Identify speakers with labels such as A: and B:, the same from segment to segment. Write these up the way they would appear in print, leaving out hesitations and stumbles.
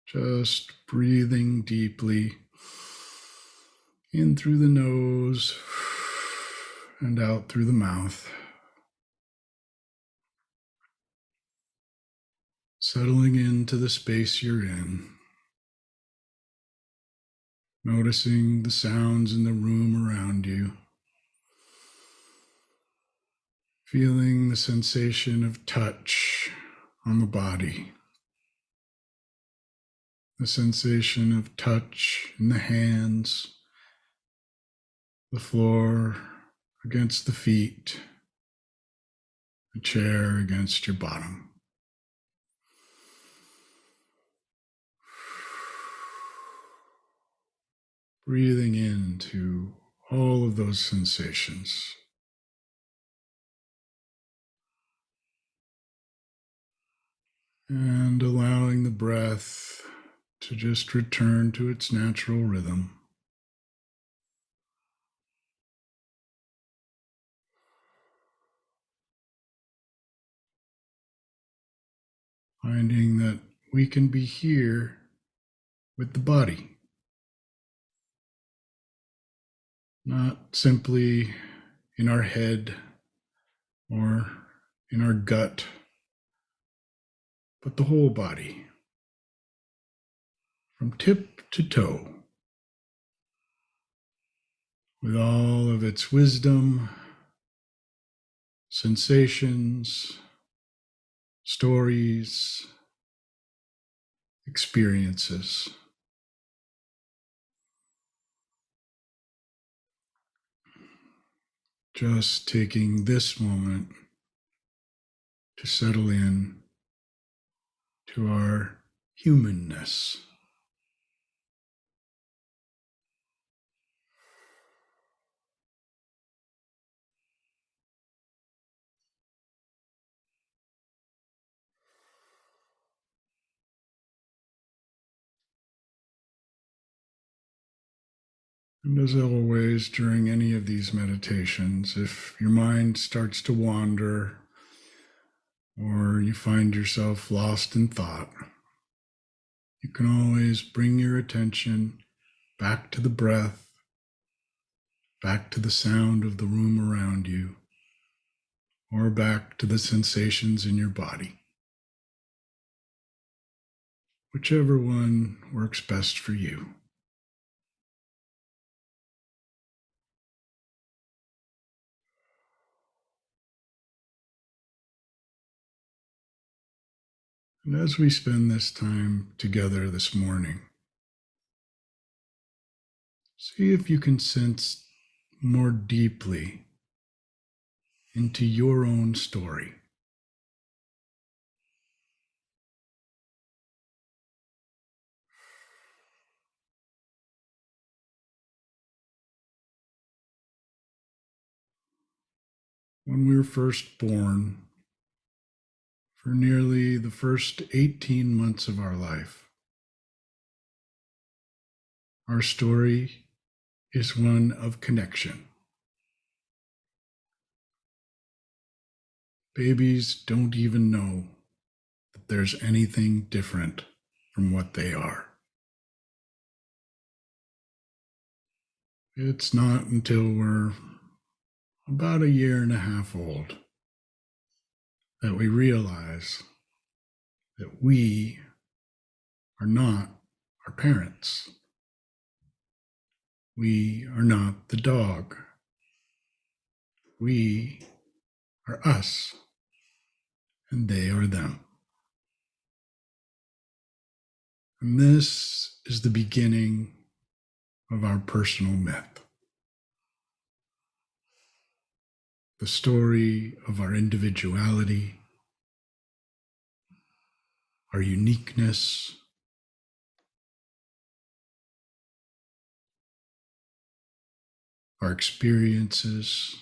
A: Just breathing deeply in through the nose and out through the mouth. Settling into the space you're in. Noticing the sounds in the room around you. Feeling the sensation of touch on the body. The sensation of touch in the hands, the floor against the feet, the chair against your bottom. Breathing into all of those sensations. And allowing the breath to just return to its natural rhythm. Finding that we can be here with the body, not simply in our head or in our gut, but the whole body, from tip to toe, with all of its wisdom, sensations, stories, experiences. Just taking this moment to settle in to our humanness. And as always, during any of these meditations, if your mind starts to wander or you find yourself lost in thought, you can always bring your attention back to the breath, back to the sound of the room around you, or back to the sensations in your body. Whichever one works best for you. And as we spend this time together this morning, see if you can sense more deeply into your own story. When we were first born, for nearly the first 18 months of our life, our story is one of connection. Babies don't even know that there's anything different from what they are. It's not until we're about a year and a half old that we realize that we are not our parents. We are not the dog. We are us, and they are them. And this is the beginning of our personal myth. The story of our individuality, our uniqueness, our experiences,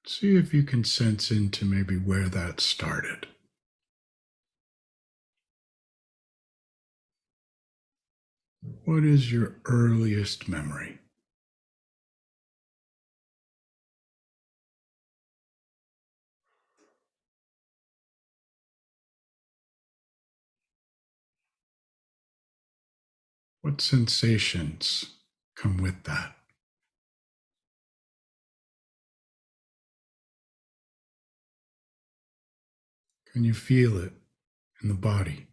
A: see if you can sense into maybe where that started. What is your earliest memory? What sensations come with that? Can you feel it in the body?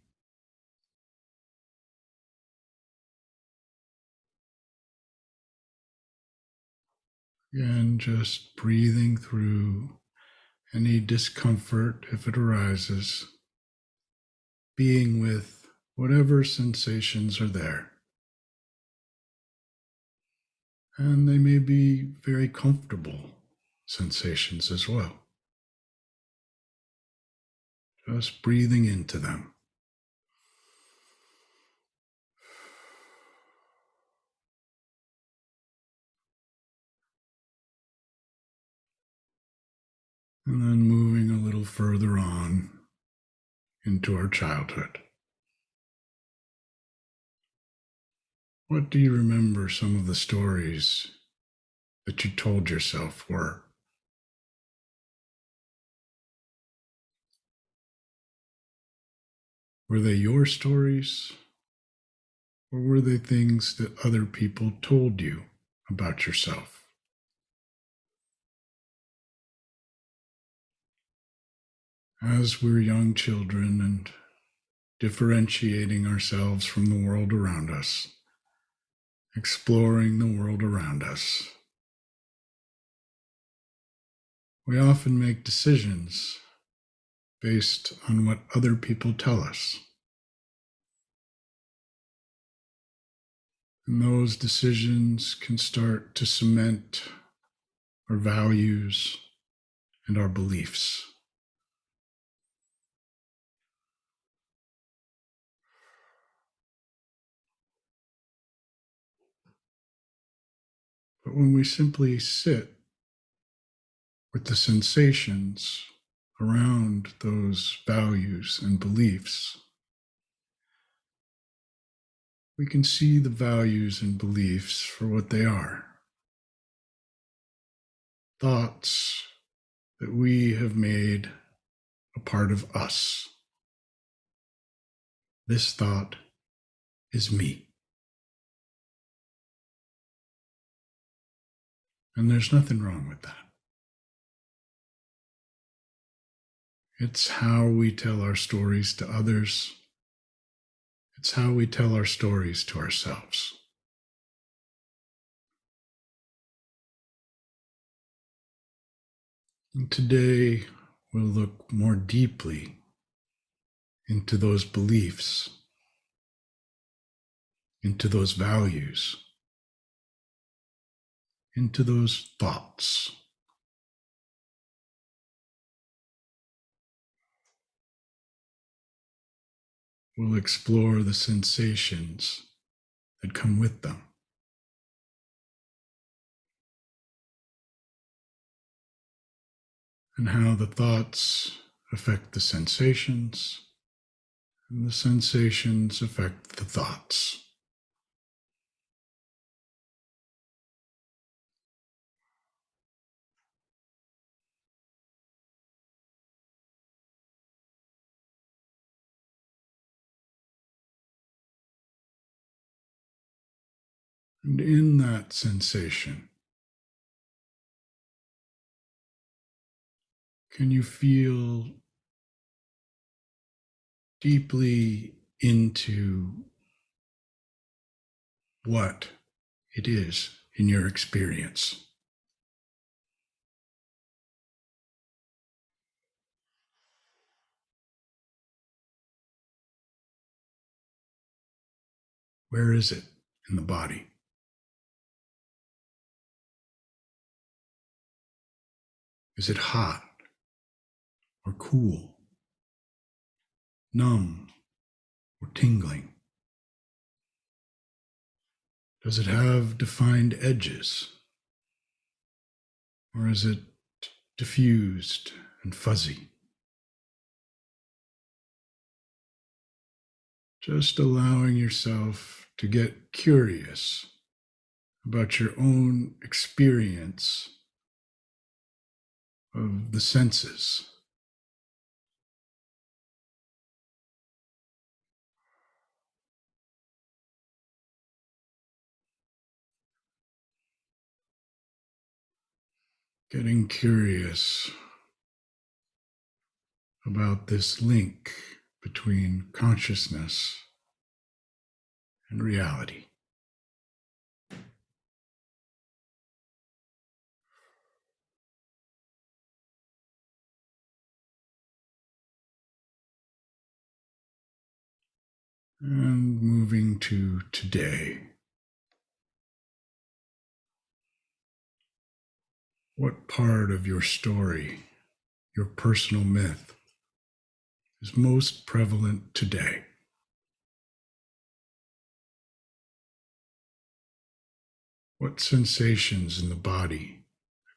A: Again, just breathing through any discomfort if it arises, being with whatever sensations are there. And they may be very comfortable sensations as well. Just breathing into them. And then moving a little further on into our childhood. What do you remember some of the stories that you told yourself were? Were they your stories, or were they things that other people told you about yourself? As we're young children and differentiating ourselves from the world around us, exploring the world around us, we often make decisions based on what other people tell us. And those decisions can start to cement our values and our beliefs. But when we simply sit with the sensations around those values and beliefs, we can see the values and beliefs for what they are. Thoughts that we have made a part of us. This thought is me. And there's nothing wrong with that. It's how we tell our stories to others. It's how we tell our stories to ourselves. And today, we'll look more deeply into those beliefs, into those values, into those thoughts. We'll explore the sensations that come with them. And how the thoughts affect the sensations, and the sensations affect the thoughts. And in that sensation, can you feel deeply into what it is in your experience? Where is it in the body? Is it hot or cool, numb or tingling? Does it have defined edges? Or is it diffused and fuzzy? Just allowing yourself to get curious about your own experience of the senses. getting curious about this link between consciousness and reality. And moving to today. What part of your story, your personal myth, is most prevalent today? What sensations in the body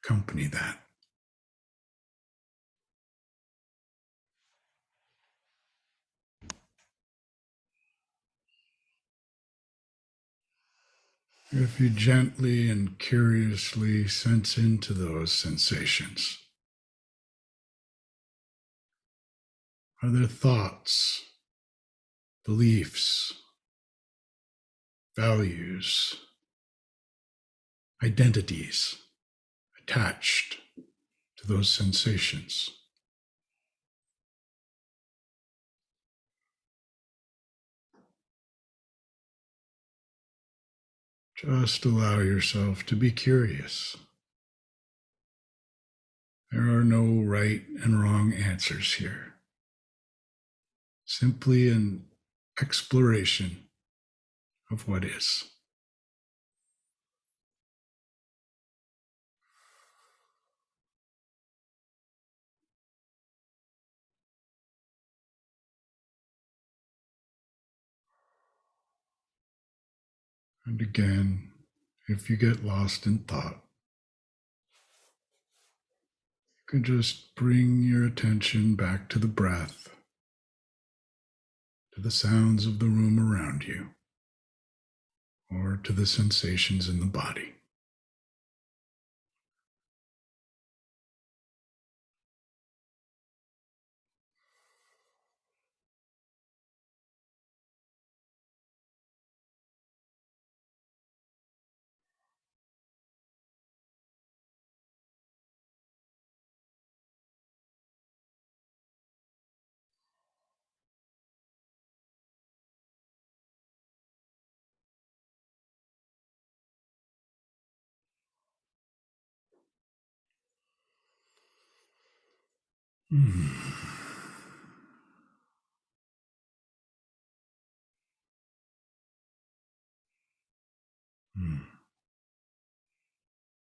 A: accompany that? If you gently and curiously sense into those sensations, are there thoughts, beliefs, values, identities attached to those sensations? Just allow yourself to be curious. There are no right and wrong answers here. Simply an exploration of what is. And again, if you get lost in thought, you can just bring your attention back to the breath, to the sounds of the room around you, or to the sensations in the body. Mm. Mm.